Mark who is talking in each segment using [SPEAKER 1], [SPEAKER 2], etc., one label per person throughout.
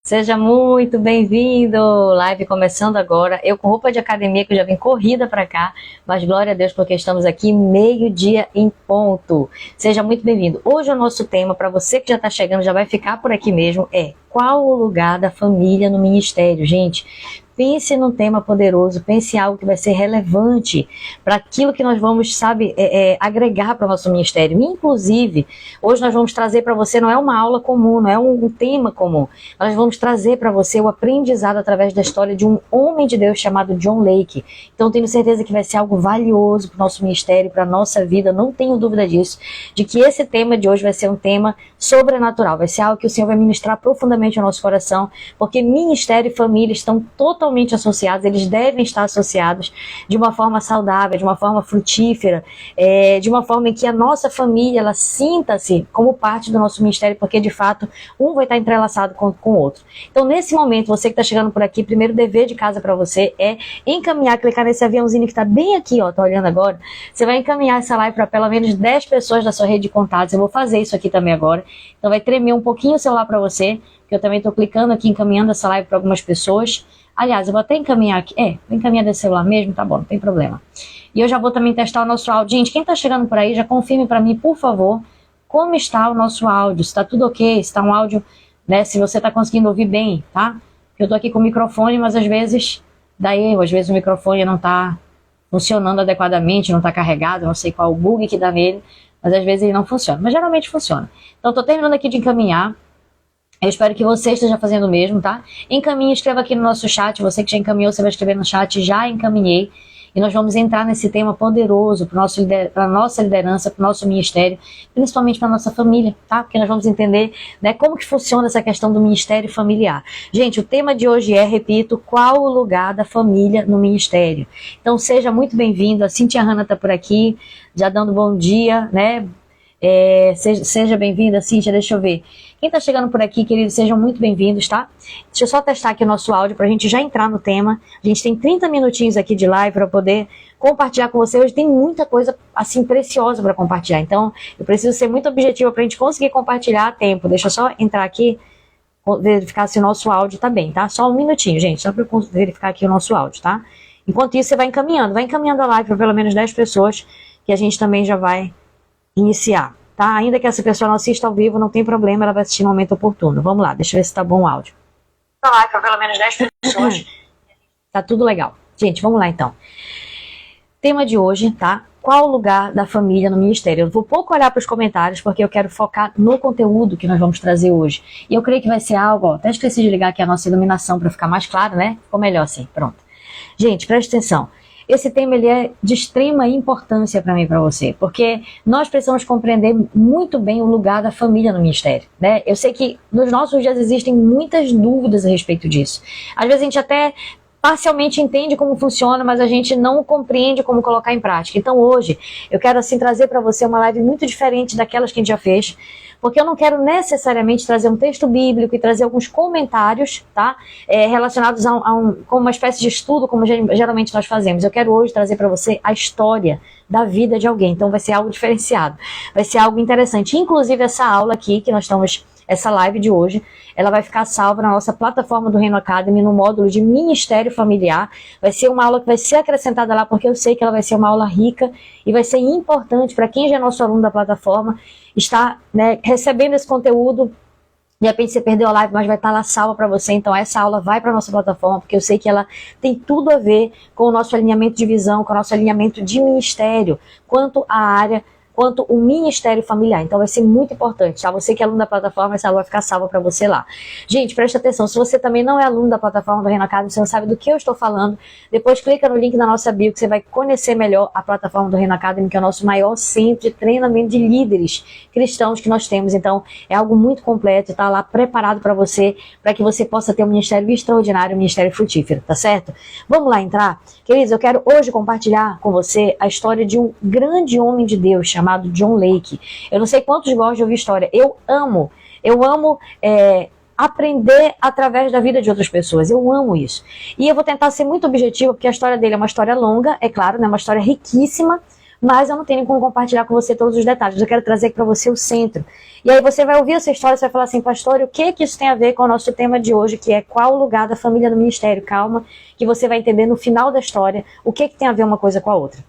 [SPEAKER 1] Seja muito bem-vindo! Live começando agora. Eu com roupa de academia, que eu já vim corrida para cá, mas glória a Deus porque estamos aqui meio-dia em ponto. Seja muito bem-vindo. Hoje o nosso tema, para você que já está chegando, já vai ficar por aqui mesmo, é qual o lugar da família no ministério? Gente, pense num tema poderoso, pense em algo que vai ser relevante para aquilo que nós vamos, agregar para o nosso ministério. Inclusive, hoje nós vamos trazer para você, não é uma aula comum, não é um tema comum, nós vamos trazer para você o aprendizado através da história de um homem de Deus chamado John Lake. Então, tenho certeza que vai ser algo valioso para o nosso ministério, para a nossa vida, não tenho dúvida disso, de que esse tema de hoje vai ser um tema sobrenatural, vai ser algo que o Senhor vai ministrar profundamente ao nosso coração, porque ministério e família estão totalmente associados, eles devem estar associados de uma forma saudável, de uma forma frutífera, de uma forma em que a nossa família, ela sinta-se como parte do nosso ministério, porque de fato um vai estar entrelaçado com o outro. Então, nesse momento, você que está chegando por aqui, primeiro dever de casa para você é encaminhar, clicar nesse aviãozinho que está bem aqui, ó, tá olhando agora, você vai encaminhar essa live para pelo menos 10 pessoas da sua rede de contatos. Eu vou fazer isso aqui também agora, então vai tremer um pouquinho o celular para você, que eu também estou clicando aqui, encaminhando essa live para algumas pessoas. Aliás, eu vou até encaminhar aqui, vou encaminhar desse celular mesmo, tá bom, não tem problema. E eu já vou também testar o nosso áudio. Gente, quem está chegando por aí, já confirme para mim, por favor, como está o nosso áudio, se está tudo ok, se está um áudio, né, se você está conseguindo ouvir bem, tá? Eu estou aqui com o microfone, mas às vezes dá erro, às vezes o microfone não está funcionando adequadamente, não está carregado, não sei qual o bug que dá nele, mas às vezes ele não funciona, mas geralmente funciona. Então, estou terminando aqui de encaminhar. Eu espero que você esteja fazendo o mesmo, tá? Encaminhe, escreva aqui no nosso chat. Você que já encaminhou, você vai escrever no chat. Já encaminhei. E nós vamos entrar nesse tema poderoso para a nossa liderança, para o nosso ministério, principalmente para a nossa família, tá? Porque nós vamos entender, né, como que funciona essa questão do ministério familiar. Gente, o tema de hoje é, repito, qual o lugar da família no ministério? Então, seja muito bem-vindo. A Cintia Hanna está por aqui, já dando bom dia, né? Seja bem-vinda, Cíntia, deixa eu ver. Quem está chegando por aqui, queridos, sejam muito bem-vindos, tá? Deixa eu só testar aqui o nosso áudio para a gente já entrar no tema. A gente tem 30 minutinhos aqui de live para poder compartilhar com você. Hoje tem muita coisa, assim, preciosa para compartilhar. Então, eu preciso ser muito objetiva para a gente conseguir compartilhar a tempo. Deixa eu só entrar aqui, verificar se o nosso áudio tá bem, tá? Só um minutinho, gente, só para eu verificar aqui o nosso áudio, tá? Enquanto isso, você vai encaminhando a live para pelo menos 10 pessoas, que a gente também já vai iniciar, tá? Ainda que essa pessoa não assista ao vivo, não tem problema, ela vai assistir no momento oportuno. Vamos lá, deixa eu ver se tá bom o áudio. Vai para pelo menos 10 pessoas. Tá tudo legal. Gente, vamos lá então. Tema de hoje, tá? Qual o lugar da família no ministério? Eu vou pouco olhar para os comentários, porque eu quero focar no conteúdo que nós vamos trazer hoje. E eu creio que vai ser algo, ó, até esqueci de ligar aqui a nossa iluminação para ficar mais claro, né? Ficou melhor assim, pronto. Gente, presta atenção. Esse tema ele é de extrema importância para mim e para você, porque nós precisamos compreender muito bem o lugar da família no ministério, né? Eu sei que nos nossos dias existem muitas dúvidas a respeito disso. Às vezes a gente até parcialmente entende como funciona, mas a gente não compreende como colocar em prática. Então hoje eu quero assim trazer para você uma live muito diferente daquelas que a gente já fez, porque eu não quero necessariamente trazer um texto bíblico e trazer alguns comentários, tá? Relacionados com uma espécie de estudo, como geralmente nós fazemos. Eu quero hoje trazer para você a história da vida de alguém. Então vai ser algo diferenciado, vai ser algo interessante. Inclusive essa aula aqui que nós estamos, essa live de hoje, ela vai ficar salva na nossa plataforma do Reino Academy, no módulo de Ministério Familiar. Vai ser uma aula que vai ser acrescentada lá, porque eu sei que ela vai ser uma aula rica e vai ser importante para quem já é nosso aluno da plataforma, está, né, recebendo esse conteúdo. De repente você perdeu a live, mas vai estar lá salva para você. Então essa aula vai para a nossa plataforma, porque eu sei que ela tem tudo a ver com o nosso alinhamento de visão, com o nosso alinhamento de ministério, quanto o ministério familiar. Então vai ser muito importante, tá? Você que é aluno da plataforma, essa aula vai ficar salva para você lá. Gente, preste atenção, se você também não é aluno da plataforma do Reino Academy, você não sabe do que eu estou falando, depois clica no link da nossa bio que você vai conhecer melhor a plataforma do Reino Academy, que é o nosso maior centro de treinamento de líderes cristãos que nós temos. Então é algo muito completo, tá lá preparado para você, para que você possa ter um ministério extraordinário, um ministério frutífero, tá certo? Vamos lá entrar? Queridos, eu quero hoje compartilhar com você a história de um grande homem de Deus chamado John Lake. Eu não sei quantos gostam de ouvir história. Eu amo aprender através da vida de outras pessoas. Eu amo isso. E eu vou tentar ser muito objetiva, porque a história dele é uma história longa, é claro, né? Uma história riquíssima, mas eu não tenho como compartilhar com você todos os detalhes. Eu quero trazer aqui para você o centro. E aí você vai ouvir essa história, você vai falar assim, pastor, o que isso tem a ver com o nosso tema de hoje, que é qual o lugar da família no ministério? Calma, que você vai entender no final da história o que tem a ver uma coisa com a outra.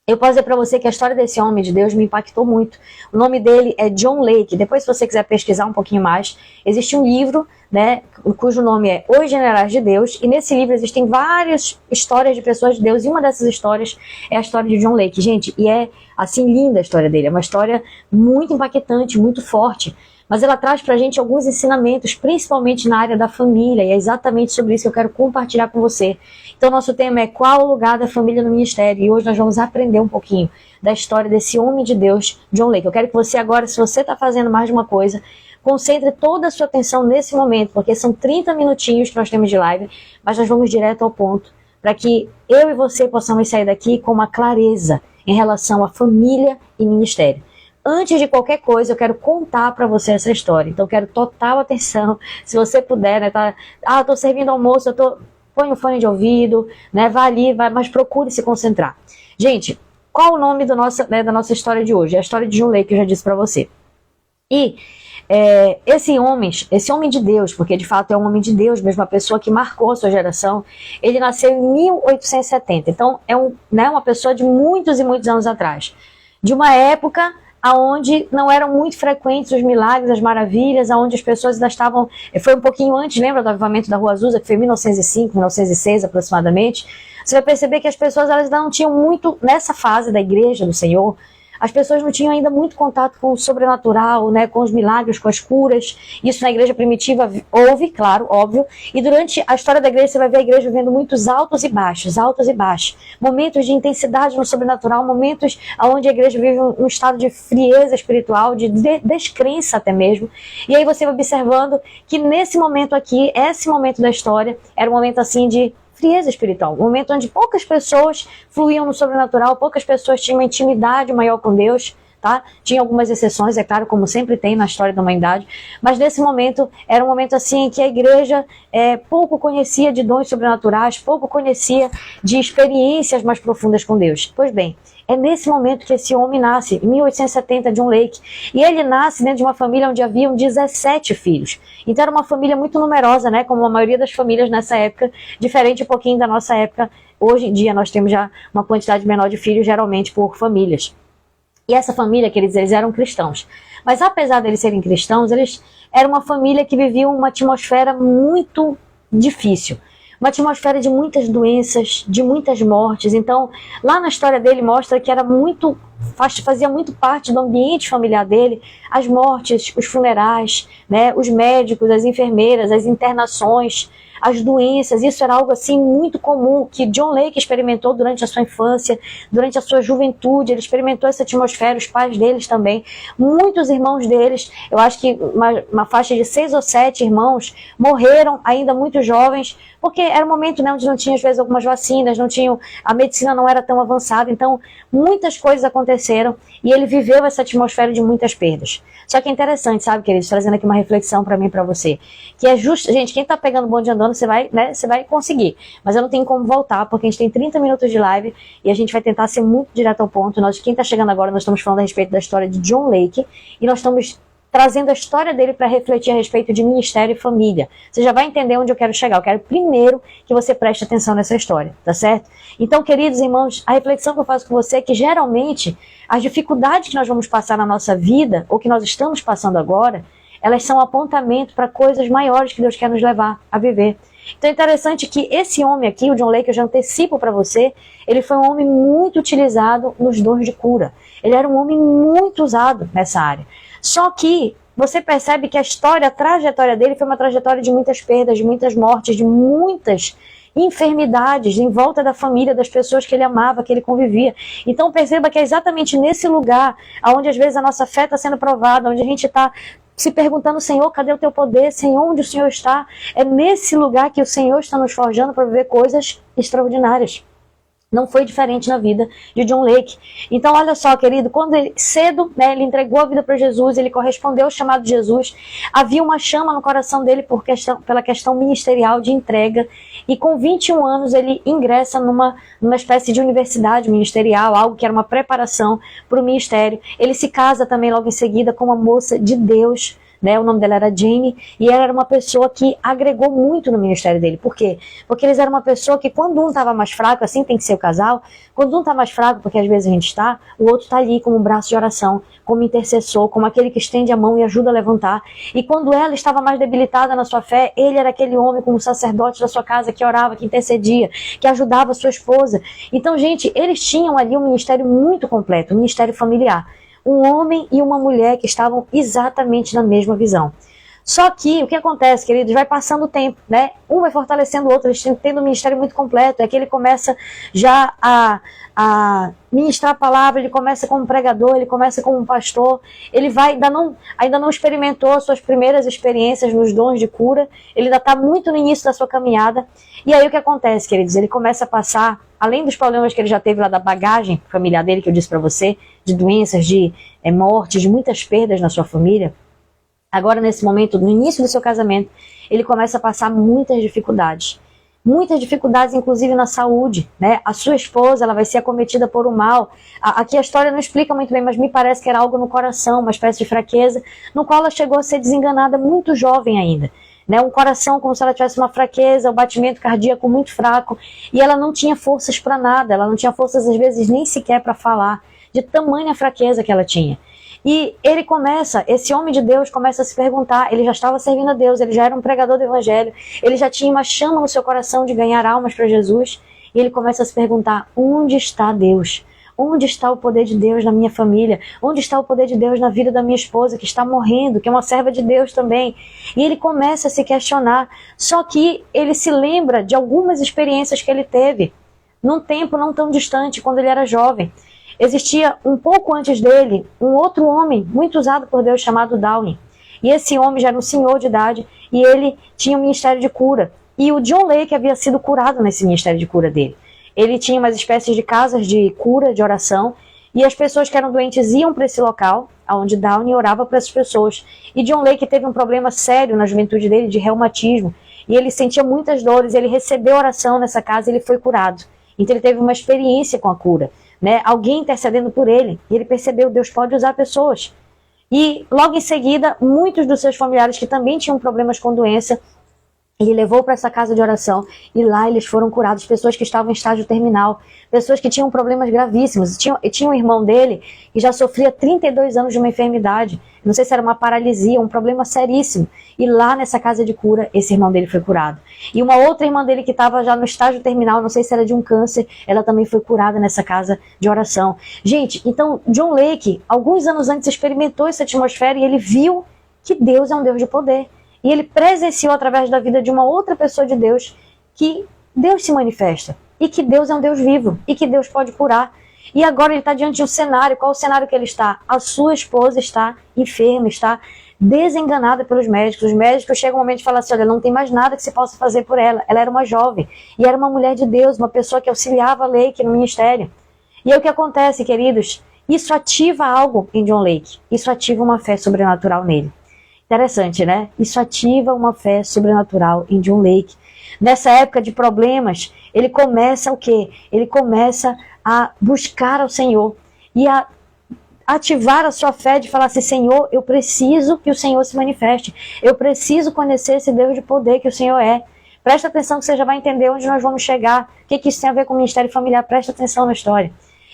[SPEAKER 1] Eu posso dizer para você que a história desse homem de Deus me impactou muito. O nome dele é John Lake. Depois, se você quiser pesquisar um pouquinho mais, existe um livro, né, cujo nome é Os Generais de Deus, e nesse livro existem várias histórias de pessoas de Deus, e uma dessas histórias é a história de John Lake. Gente, e é assim linda a história dele, é uma história muito impactante, muito forte. Mas ela traz pra gente alguns ensinamentos, principalmente na área da família, e é exatamente sobre isso que eu quero compartilhar com você. Então, nosso tema é qual o lugar da família no ministério, e hoje nós vamos aprender um pouquinho da história desse homem de Deus, John Lake. Eu quero que você agora, se você está fazendo mais de uma coisa, concentre toda a sua atenção nesse momento, porque são 30 minutinhos que nós temos de live, mas nós vamos direto ao ponto, para que eu e você possamos sair daqui com uma clareza em relação à família e ministério. Antes de qualquer coisa, eu quero contar para você essa história. Então, eu quero total atenção. Se você puder, né? Eu tô servindo almoço, põe o fone de ouvido, né? Vá ali, mas procure se concentrar. Gente, qual o nome da nossa história de hoje? É a história de John Lake, que eu já disse para você. E esse homem de Deus, porque de fato é um homem de Deus, mesmo uma pessoa que marcou a sua geração, ele nasceu em 1870. Então, é uma pessoa de muitos e muitos anos atrás. De uma época aonde não eram muito frequentes os milagres, as maravilhas, aonde as pessoas ainda estavam... Foi um pouquinho antes, lembra do avivamento da Rua Azusa, que foi em 1905, 1906 aproximadamente. Você vai perceber que as pessoas elas ainda não tinham muito, nessa fase da igreja do Senhor, as pessoas não tinham ainda muito contato com o sobrenatural, né, com os milagres, com as curas. Isso na igreja primitiva houve, claro, óbvio. E durante a história da igreja, você vai ver a igreja vivendo muitos altos e baixos, altos e baixos. Momentos de intensidade no sobrenatural, momentos onde a igreja vive um estado de frieza espiritual, de descrença até mesmo. E aí você vai observando que nesse momento aqui, esse momento da história, era um momento assim de frieza espiritual, um momento onde poucas pessoas fluíam no sobrenatural, poucas pessoas tinham uma intimidade maior com Deus, tá? Tinha algumas exceções, é claro, como sempre tem na história da humanidade, mas nesse momento, era um momento assim que a igreja pouco conhecia de dons sobrenaturais, pouco conhecia de experiências mais profundas com Deus. Pois bem, é nesse momento que esse homem nasce, em 1870, John Lake. E ele nasce dentro de uma família onde haviam 17 filhos. Então era uma família muito numerosa, né? Como a maioria das famílias nessa época, diferente um pouquinho da nossa época. Hoje em dia nós temos já uma quantidade menor de filhos, geralmente por famílias. E essa família, queridos, eles eram cristãos. Mas apesar deles serem cristãos, eles eram uma família que vivia uma atmosfera muito difícil. Uma atmosfera de muitas doenças, de muitas mortes. Então, lá na história dele mostra que fazia muito parte do ambiente familiar dele, as mortes, os funerais, né, os médicos, as enfermeiras, as internações, as doenças. Isso era algo assim muito comum que John Lake experimentou durante a sua infância, durante a sua juventude. Ele experimentou essa atmosfera, os pais deles também. Muitos irmãos deles, eu acho que uma faixa de 6 ou 7 irmãos morreram ainda muito jovens, porque era um momento, né, onde não tinha às vezes algumas vacinas, a medicina não era tão avançada, então muitas coisas aconteceram e ele viveu essa atmosfera de muitas perdas. Só que é interessante, sabe, queridos, trazendo aqui uma reflexão para mim e para você, que é justo, gente, quem tá pegando bonde andando, você vai conseguir, mas eu não tenho como voltar, porque a gente tem 30 minutos de live e a gente vai tentar ser muito direto ao ponto. Quem tá chegando agora, nós estamos falando a respeito da história de John Lake e nós estamos trazendo a história dele para refletir a respeito de ministério e família. Você já vai entender onde eu quero chegar. Eu quero primeiro que você preste atenção nessa história, tá certo? Então, queridos irmãos, a reflexão que eu faço com você é que geralmente as dificuldades que nós vamos passar na nossa vida, ou que nós estamos passando agora, elas são um apontamento para coisas maiores que Deus quer nos levar a viver. Então é interessante que esse homem aqui, o John Lake, eu já antecipo para você, ele foi um homem muito utilizado nos dons de cura. Ele era um homem muito usado nessa área. Só que você percebe que a trajetória dele foi uma trajetória de muitas perdas, de muitas mortes, de muitas enfermidades em volta da família, das pessoas que ele amava, que ele convivia. Então perceba que é exatamente nesse lugar onde às vezes a nossa fé está sendo provada, onde a gente está se perguntando, Senhor, cadê o teu poder? Senhor, onde o Senhor está? É nesse lugar que o Senhor está nos forjando para viver coisas extraordinárias. Não foi diferente na vida de John Lake. Então, olha só, querido, quando ele, cedo, né, ele entregou a vida para Jesus, ele correspondeu ao chamado de Jesus, havia uma chama no coração dele pela questão ministerial de entrega, e com 21 anos ele ingressa numa espécie de universidade ministerial, algo que era uma preparação para o ministério. Ele se casa também logo em seguida com uma moça de Deus, né, o nome dela era Jane, e ela era uma pessoa que agregou muito no ministério dele. Por quê? Porque eles eram uma pessoa que quando um estava mais fraco, assim tem que ser o casal, quando um está mais fraco, porque às vezes a gente está, o outro está ali como um braço de oração, como intercessor, como aquele que estende a mão e ajuda a levantar. E quando ela estava mais debilitada na sua fé, ele era aquele homem como sacerdote da sua casa que orava, que intercedia, que ajudava a sua esposa. Então, gente, eles tinham ali um ministério muito completo, um ministério familiar. Um homem e uma mulher que estavam exatamente na mesma visão. Só que, o que acontece, queridos, vai passando o tempo, né? Um vai fortalecendo o outro, eles tendo um ministério muito completo, é que ele começa já a ministrar a palavra, ele começa como pregador, ele começa como pastor, ele vai, ainda não experimentou suas primeiras experiências nos dons de cura, ele ainda está muito no início da sua caminhada, e aí o que acontece, queridos? Ele começa a passar, além dos problemas que ele já teve lá da bagagem familiar dele, que eu disse para você, de doenças, de mortes, de muitas perdas na sua família, agora nesse momento, no início do seu casamento, ele começa a passar muitas dificuldades, inclusive na saúde, né? A sua esposa, ela vai ser acometida por um mal. Aqui a história não explica muito bem, mas me parece que era algo no coração, uma espécie de fraqueza, no qual ela chegou a ser desenganada muito jovem ainda. Né, um coração como se ela tivesse uma fraqueza, um batimento cardíaco muito fraco, e ela não tinha forças para nada, ela não tinha forças às vezes nem sequer para falar, de tamanha fraqueza que ela tinha. E ele começa, esse homem de Deus começa a se perguntar, ele já estava servindo a Deus, ele já era um pregador do evangelho, ele já tinha uma chama no seu coração de ganhar almas para Jesus, e ele começa a se perguntar, onde está Deus? Onde está o poder de Deus na minha família? Onde está o poder de Deus na vida da minha esposa, que está morrendo, que é uma serva de Deus também? E ele começa a se questionar, só que ele se lembra de algumas experiências que ele teve, num tempo não tão distante, quando ele era jovem. Existia um pouco antes dele, um outro homem, muito usado por Deus, chamado Downey. E esse homem já era um senhor de idade, e ele tinha um ministério de cura. E o John Lake havia sido curado nesse ministério de cura dele. Ele tinha umas espécies de casas de cura, de oração, e as pessoas que eram doentes iam para esse local, onde Downey orava para essas pessoas. E John Lake teve um problema sério na juventude dele, de reumatismo, e ele sentia muitas dores, ele recebeu oração nessa casa e ele foi curado. Então ele teve uma experiência com a cura, né? Alguém intercedendo por ele, e ele percebeu que Deus pode usar pessoas. E logo em seguida, muitos dos seus familiares que também tinham problemas com doença, ele levou para essa casa de oração e lá eles foram curados, pessoas que estavam em estágio terminal, pessoas que tinham problemas gravíssimos. Tinha um irmão dele que já sofria 32 anos de uma enfermidade, não sei se era uma paralisia, um problema seríssimo. E lá nessa casa de cura, esse irmão dele foi curado. E uma outra irmã dele que estava já no estágio terminal, não sei se era de um câncer, ela também foi curada nessa casa de oração. Gente, então John Lake, alguns anos antes, experimentou essa atmosfera e ele viu que Deus é um Deus de poder. E ele presenciou através da vida de uma outra pessoa de Deus que Deus se manifesta. E que Deus é um Deus vivo. E que Deus pode curar. E agora ele está diante de um cenário. Qual o cenário que ele está? A sua esposa está enferma, está desenganada pelos médicos. Os médicos chegam um momento e falam assim, olha, não tem mais nada que se possa fazer por ela. Ela era uma jovem. E era uma mulher de Deus, uma pessoa que auxiliava a Lake no ministério. E aí o que acontece, queridos? Isso ativa algo em John Lake. Isso ativa uma fé sobrenatural nele. Interessante, né? Isso ativa uma fé sobrenatural em John Lake. Nessa época de problemas, ele começa o quê? Ele começa a buscar ao Senhor e a ativar a sua fé de falar assim, Senhor, eu preciso que o Senhor se manifeste. Eu preciso conhecer esse Deus de poder que o Senhor é. Presta atenção que você já vai entender onde nós vamos chegar. O que isso tem a ver com o ministério familiar? Presta atenção na história.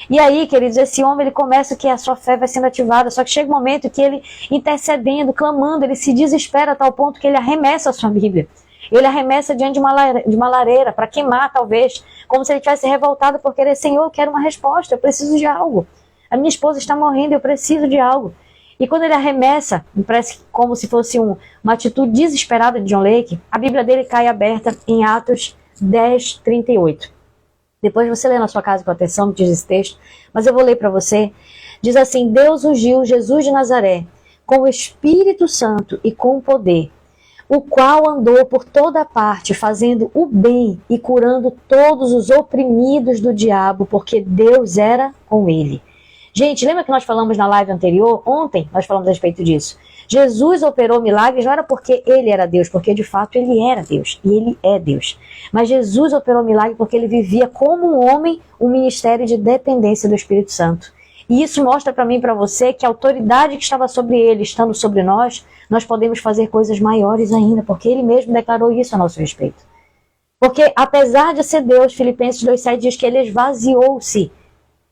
[SPEAKER 1] E aí, queridos, esse homem, ele começa que a sua fé vai sendo ativada, só que chega um momento que ele, intercedendo, clamando, ele se desespera a tal ponto que ele arremessa a sua Bíblia. Ele arremessa diante de uma lareira, para queimar, talvez, como se ele tivesse revoltado por querer, Senhor, eu quero uma resposta, eu preciso de algo. A minha esposa está morrendo, eu preciso de algo. E quando ele arremessa, parece como se fosse uma atitude desesperada de John Lake, a Bíblia dele cai aberta em Atos 10, 38. Depois você lê na sua casa com atenção, diz esse texto, mas eu vou ler para você. Diz assim, Deus ungiu Jesus de Nazaré com o Espírito Santo e com poder, o qual andou por toda parte, fazendo o bem e curando todos os oprimidos do diabo, porque Deus era com ele. Gente, lembra que nós falamos na live anterior? Ontem nós falamos a respeito disso. Jesus operou milagres não era porque ele era Deus, porque de fato ele era Deus, e ele é Deus. Mas Jesus operou milagre porque ele vivia como um homem, um ministério de dependência do Espírito Santo. E isso mostra para mim e para você que a autoridade que estava sobre ele, estando sobre nós podemos fazer coisas maiores ainda, porque ele mesmo declarou isso a nosso respeito. Porque apesar de ser Deus, Filipenses 2,7 diz que ele esvaziou-se.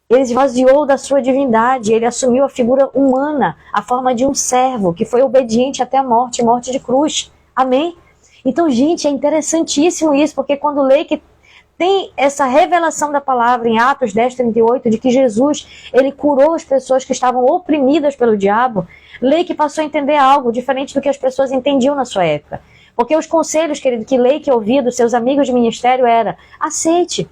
[SPEAKER 1] Ele esvaziou da sua divindade, ele assumiu a figura humana, a forma de um servo, que foi obediente até a morte, morte de cruz. Amém? Então, gente, é interessantíssimo isso, porque quando lê que tem essa revelação da palavra em Atos 10:38, de que Jesus, ele curou as pessoas que estavam oprimidas pelo diabo, Leike passou a entender algo diferente do que as pessoas entendiam na sua época. Porque os conselhos, querido, que Leike ouvia dos seus amigos de ministério era: aceite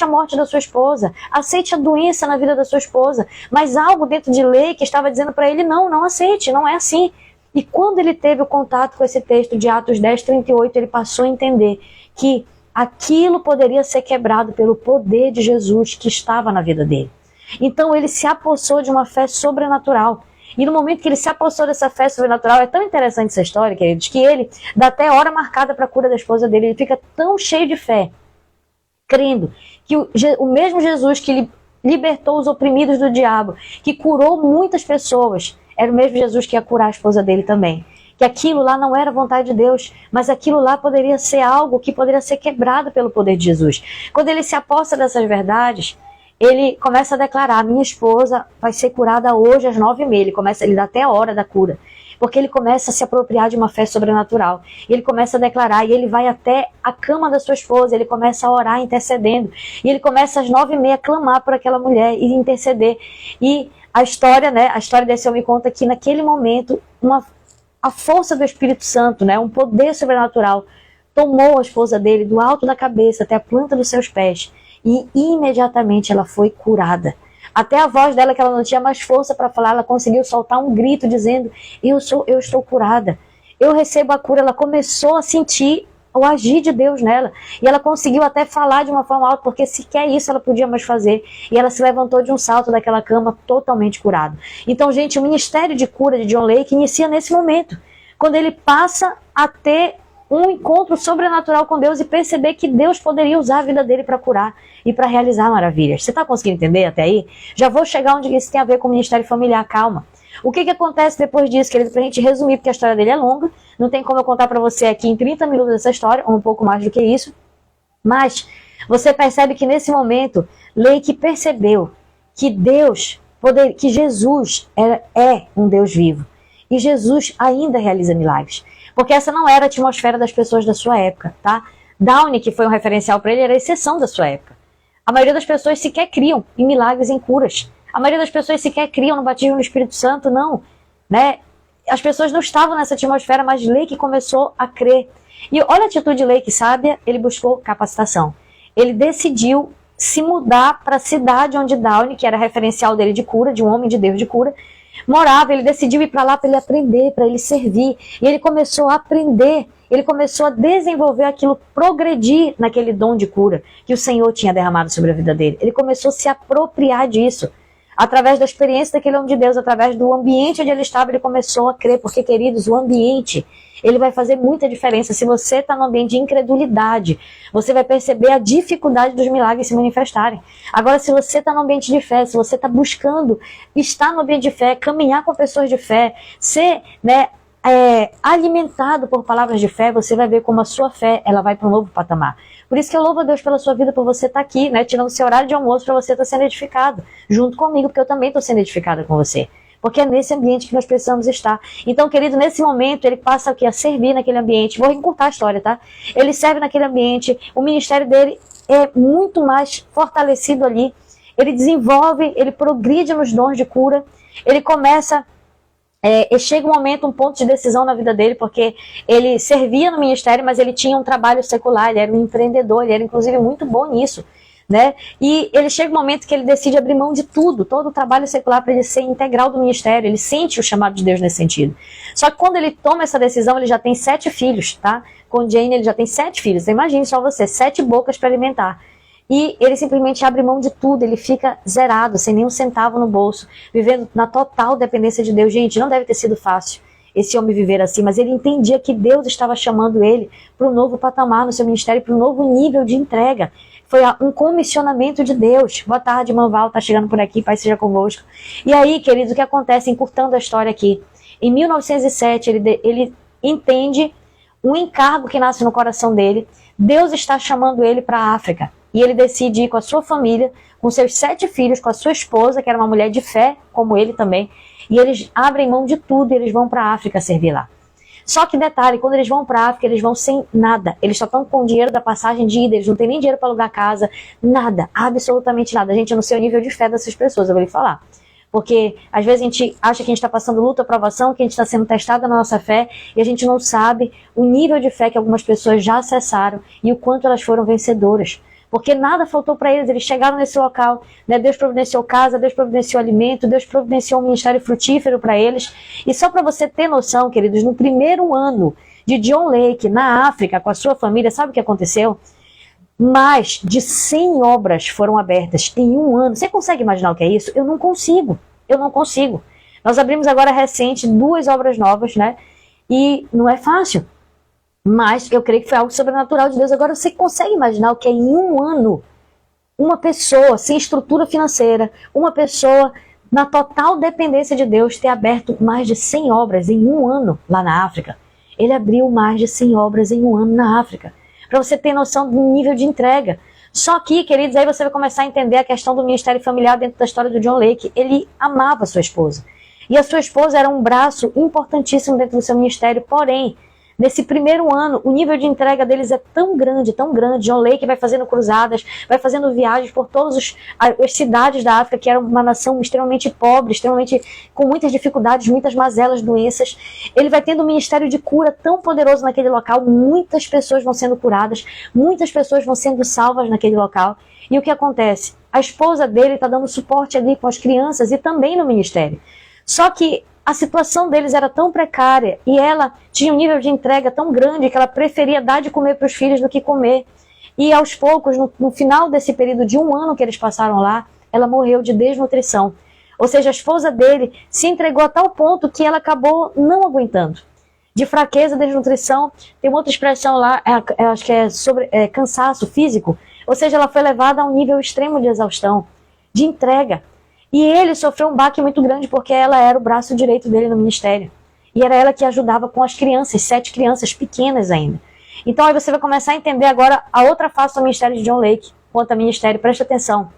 [SPEAKER 1] a morte da sua esposa, aceite a doença na vida da sua esposa. Mas algo dentro de Leike estava dizendo para ele: não aceite, não é assim. E quando ele teve o contato com esse texto de Atos 10:38, ele passou a entender que aquilo poderia ser quebrado pelo poder de Jesus que estava na vida dele. Então ele se apossou de uma fé sobrenatural. E no momento que ele se apossou dessa fé sobrenatural, é tão interessante essa história, queridos, que ele dá até hora marcada para a cura da esposa dele. Ele fica tão cheio de fé, crendo que o mesmo Jesus que libertou os oprimidos do diabo, que curou muitas pessoas, era o mesmo Jesus que ia curar a esposa dele também. Que aquilo lá não era vontade de Deus, mas aquilo lá poderia ser algo que poderia ser quebrado pelo poder de Jesus. Quando ele se aposta dessas verdades, ele começa a declarar: minha esposa vai ser curada hoje às 9h30. Ele dá até a hora da cura, porque ele começa a se apropriar de uma fé sobrenatural. Ele começa a declarar, e ele vai até a cama da sua esposa, ele começa a orar intercedendo, e ele começa às 9h30 a clamar por aquela mulher e interceder. E a história desse homem conta que naquele momento, a força do Espírito Santo, um poder sobrenatural, tomou a esposa dele do alto da cabeça até a planta dos seus pés, e imediatamente ela foi curada. Até a voz dela, que ela não tinha mais força para falar, ela conseguiu soltar um grito dizendo: eu estou curada, eu recebo a cura. Ela começou a sentir o agir de Deus nela, e ela conseguiu até falar de uma forma alta, porque sequer isso ela podia mais fazer, e ela se levantou de um salto daquela cama totalmente curada. Então, gente, o ministério de cura de John Lake inicia nesse momento, quando ele passa a ter um encontro sobrenatural com Deus e perceber que Deus poderia usar a vida dele para curar e para realizar maravilhas. Você está conseguindo entender até aí? Já vou chegar onde isso tem a ver com o ministério familiar, calma. O que acontece depois disso, querido, pra gente resumir, porque a história dele é longa, não tem como eu contar para você aqui em 30 minutos essa história, ou um pouco mais do que isso, mas você percebe que nesse momento, Lake percebeu que que Jesus é um Deus vivo, e Jesus ainda realiza milagres, porque essa não era a atmosfera das pessoas da sua época, tá? Downey, que foi um referencial para ele, era a exceção da sua época. A maioria das pessoas sequer criam em milagres, em curas. A maioria das pessoas sequer criam no batismo no Espírito Santo, não. As pessoas não estavam nessa atmosfera, mas Lake começou a crer. E olha a atitude de Lake sábia, ele buscou capacitação. Ele decidiu se mudar para a cidade onde Downey, que era referencial dele de cura, de um homem de Deus de cura, morava. Ele decidiu ir para lá para ele aprender, para ele servir. E ele começou a aprender, ele começou a desenvolver aquilo, progredir naquele dom de cura que o Senhor tinha derramado sobre a vida dele. Ele começou a se apropriar disso. Através da experiência daquele homem de Deus, através do ambiente onde ele estava, ele começou a crer. Porque, queridos, o ambiente, ele vai fazer muita diferença. Se você está no ambiente de incredulidade, você vai perceber a dificuldade dos milagres se manifestarem. Agora, se você está no ambiente de fé, se você está buscando estar no ambiente de fé, caminhar com pessoas de fé, ser alimentado por palavras de fé, você vai ver como a sua fé ela vai para um novo patamar. Por isso que eu louvo a Deus pela sua vida, por você estar aqui, tirando o seu horário de almoço para você estar sendo edificado, junto comigo, porque eu também estou sendo edificada com você. Porque é nesse ambiente que nós precisamos estar. Então, querido, nesse momento, ele passa aqui a servir naquele ambiente. Vou encurtar a história, tá? Ele serve naquele ambiente, o ministério dele é muito mais fortalecido ali. Ele desenvolve, ele progride nos dons de cura, ele começa... chega um momento, um ponto de decisão na vida dele, porque ele servia no ministério, mas ele tinha um trabalho secular, ele era um empreendedor, ele era inclusive muito bom nisso. né? E ele chega um momento que ele decide abrir mão de tudo, todo o trabalho secular, para ele ser integral do ministério. Ele sente o chamado de Deus nesse sentido. Só que quando ele toma essa decisão, ele já tem 7 filhos, tá? Com Jane ele já tem 7 filhos. Então, imagine só você, 7 bocas para alimentar. E ele simplesmente abre mão de tudo, ele fica zerado, sem nenhum centavo no bolso, vivendo na total dependência de Deus. Gente, não deve ter sido fácil esse homem viver assim, mas ele entendia que Deus estava chamando ele para um novo patamar no seu ministério, para um novo nível de entrega. Foi um comissionamento de Deus. Boa tarde, Manval, tá chegando por aqui, Pai seja convosco. E aí, queridos, o que acontece, encurtando a história aqui, em 1907 ele entende um encargo que nasce no coração dele. Deus está chamando ele para a África. E ele decide ir com a sua família, com seus 7 filhos, com a sua esposa, que era uma mulher de fé, como ele também. E eles abrem mão de tudo e eles vão para a África servir lá. Só que detalhe, quando eles vão para a África, eles vão sem nada. Eles só estão com o dinheiro da passagem de ida, eles não têm nem dinheiro para alugar casa, nada, absolutamente nada. Gente, eu não sei o nível de fé dessas pessoas, eu vou lhe falar. Porque às vezes a gente acha que a gente está passando luta, provação, que a gente está sendo testado na nossa fé, e a gente não sabe o nível de fé que algumas pessoas já acessaram e o quanto elas foram vencedoras. Porque nada faltou para eles chegaram nesse local, né? Deus providenciou casa, Deus providenciou alimento, Deus providenciou um ministério frutífero para eles. E só para você ter noção, queridos, no primeiro ano de John Lake, na África, com a sua família, sabe o que aconteceu? Mais de 100 obras foram abertas em um ano. Você consegue imaginar o que é isso? Eu não consigo. Nós abrimos agora recente 2 obras novas, né? E não é fácil. Mas eu creio que foi algo sobrenatural de Deus. Agora você consegue imaginar o que é em um ano uma pessoa sem estrutura financeira, uma pessoa na total dependência de Deus ter aberto mais de 100 obras em um ano lá na África? Ele abriu mais de 100 obras em um ano na África. Para você ter noção do nível de entrega. Só que, queridos, aí você vai começar a entender a questão do ministério familiar dentro da história do John Lake. Ele amava a sua esposa. E a sua esposa era um braço importantíssimo dentro do seu ministério, porém, nesse primeiro ano, o nível de entrega deles é tão grande, tão grande. John Lake vai fazendo cruzadas, vai fazendo viagens por todas as cidades da África, que era uma nação extremamente pobre, extremamente com muitas dificuldades, muitas mazelas, doenças. Ele vai tendo um ministério de cura tão poderoso naquele local, muitas pessoas vão sendo curadas, muitas pessoas vão sendo salvas naquele local. E o que acontece? A esposa dele está dando suporte ali com as crianças e também no ministério. Só que a situação deles era tão precária e ela tinha um nível de entrega tão grande que ela preferia dar de comer para os filhos do que comer. E aos poucos, no final desse período de um ano que eles passaram lá, ela morreu de desnutrição. Ou seja, a esposa dele se entregou a tal ponto que ela acabou não aguentando. De fraqueza, desnutrição, tem uma outra expressão lá, acho que é sobre cansaço físico. Ou seja, ela foi levada a um nível extremo de exaustão, de entrega. E ele sofreu um baque muito grande porque ela era o braço direito dele no ministério. E era ela que ajudava com as crianças, 7 crianças pequenas ainda. Então aí você vai começar a entender agora a outra face do ministério de John Lake. Quanto ao ministério, preste atenção.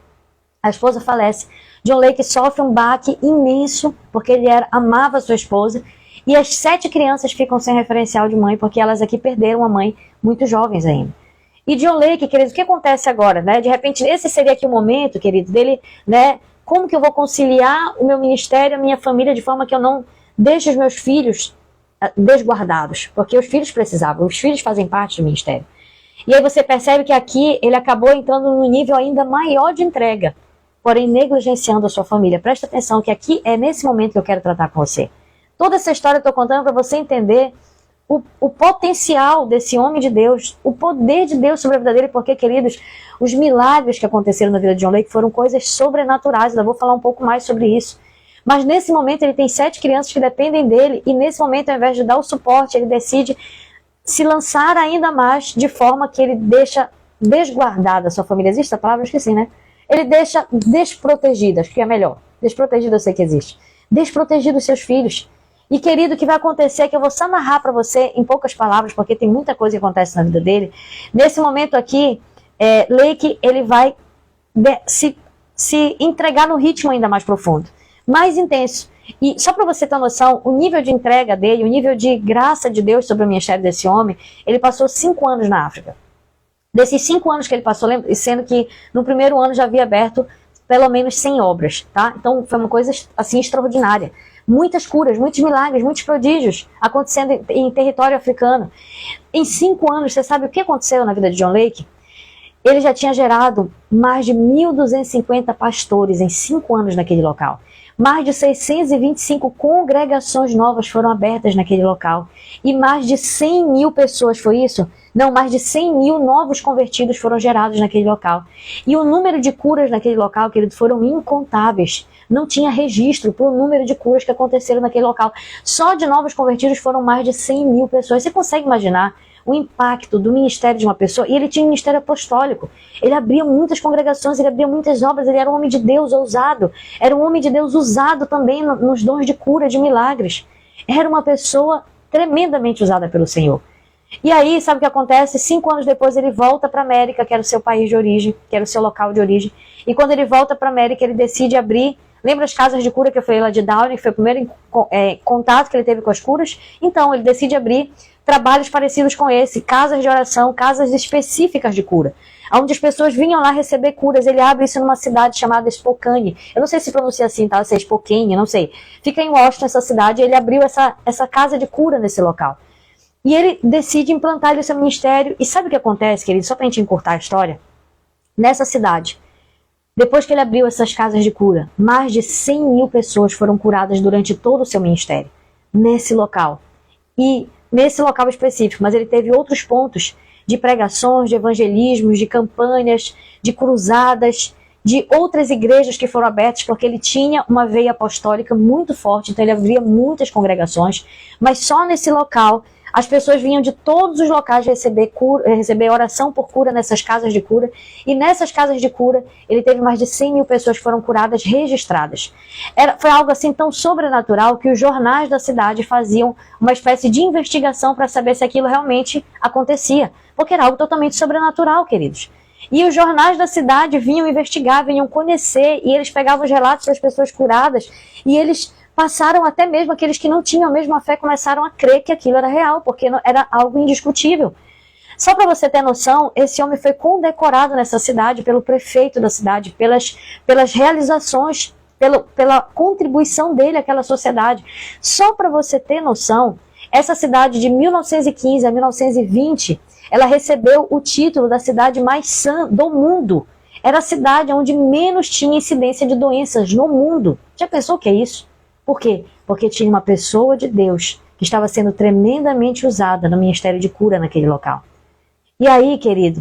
[SPEAKER 1] A esposa falece. John Lake sofre um baque imenso porque ele amava a sua esposa. E as 7 crianças ficam sem referencial de mãe porque elas aqui perderam a mãe muito jovens ainda. E John Lake, queridos, o que acontece agora? Né? De repente, esse seria aqui o momento, querido, dele, né? Como que eu vou conciliar o meu ministério, a minha família, de forma que eu não deixe os meus filhos desguardados? Porque os filhos precisavam, os filhos fazem parte do ministério. E aí você percebe que aqui ele acabou entrando num nível ainda maior de entrega, porém negligenciando a sua família. Presta atenção que aqui é nesse momento que eu quero tratar com você. Toda essa história eu estou contando para você entender o potencial desse homem de Deus, o poder de Deus sobre a vida dele, porque, queridos, os milagres que aconteceram na vida de John Lake foram coisas sobrenaturais. Eu vou falar um pouco mais sobre isso. Mas nesse momento ele tem 7 crianças que dependem dele e nesse momento, ao invés de dar o suporte, ele decide se lançar ainda mais de forma que ele deixa desguardada a sua família. Existe a palavra? Eu esqueci, né? Ele deixa desprotegida, acho que é melhor. Desprotegida eu sei que existe. Desprotegido os seus filhos. E, querido, o que vai acontecer é que eu vou só narrar para você em poucas palavras, porque tem muita coisa que acontece na vida dele. Nesse momento aqui, Lake, ele vai se entregar no ritmo ainda mais profundo, mais intenso. E só para você ter noção, o nível de entrega dele, o nível de graça de Deus sobre o ministério desse homem, ele passou 5 anos na África. Desses 5 anos que ele passou, sendo que no primeiro ano já havia aberto pelo menos 100 obras, tá? Então foi uma coisa assim extraordinária. Muitas curas, muitos milagres, muitos prodígios acontecendo em território africano. Em 5 anos, você sabe o que aconteceu na vida de John Lake? ele já tinha gerado mais de 1.250 pastores em 5 anos naquele local. Mais de 625 congregações novas foram abertas naquele local. E mais de 100 mil pessoas, foi isso? Não, mais de 100 mil novos convertidos foram gerados naquele local. E o número de curas naquele local, querido, foram incontáveis. Não tinha registro para o número de curas que aconteceram naquele local. Só de novos convertidos foram mais de 100 mil pessoas. Você consegue imaginar o impacto do ministério de uma pessoa? E ele tinha um ministério apostólico. Ele abria muitas congregações, ele abria muitas obras, ele era um homem de Deus ousado. Era um homem de Deus usado também nos dons de cura, de milagres. Era uma pessoa tremendamente usada pelo Senhor. E aí, sabe o que acontece? 5 anos depois ele volta para a América, que era o seu país de origem, que era o seu local de origem. E quando ele volta para a América, ele decide abrir... Lembra as casas de cura que eu falei lá de Downey, que foi o primeiro contato que ele teve com as curas? Então, ele decide abrir trabalhos parecidos com esse, casas de oração, casas específicas de cura, onde as pessoas vinham lá receber curas. Ele abre isso numa cidade chamada Spokane. Eu não sei se pronuncia assim, tá? Se é Spokane, não sei. Fica em Washington, essa cidade, e ele abriu essa casa de cura nesse local. E ele decide implantar ali o seu ministério. E sabe o que acontece, querido? Só pra gente encurtar a história. Nessa cidade, depois que ele abriu essas casas de cura, mais de 100 mil pessoas foram curadas durante todo o seu ministério, nesse local. E nesse local específico, mas ele teve outros pontos de pregações, de evangelismos, de campanhas, de cruzadas, de outras igrejas que foram abertas, porque ele tinha uma veia apostólica muito forte, então ele abria muitas congregações, mas só nesse local as pessoas vinham de todos os locais receber oração por cura nessas casas de cura. E nessas casas de cura, ele teve mais de 100 mil pessoas que foram curadas, registradas. Foi algo assim tão sobrenatural que os jornais da cidade faziam uma espécie de investigação para saber se aquilo realmente acontecia. Porque era algo totalmente sobrenatural, queridos. E os jornais da cidade vinham investigar, vinham conhecer, e eles pegavam os relatos das pessoas curadas, e eles passaram, até mesmo aqueles que não tinham a mesma fé, começaram a crer que aquilo era real, porque era algo indiscutível. Só para você ter noção, esse homem foi condecorado nessa cidade pelo prefeito da cidade, pelas realizações, pela contribuição dele àquela sociedade. Só para você ter noção, essa cidade de 1915 a 1920, ela recebeu o título da cidade mais sã do mundo. Era a cidade onde menos tinha incidência de doenças no mundo. Já pensou o que é isso? Por quê? Porque tinha uma pessoa de Deus que estava sendo tremendamente usada no ministério de cura naquele local. E aí, querido,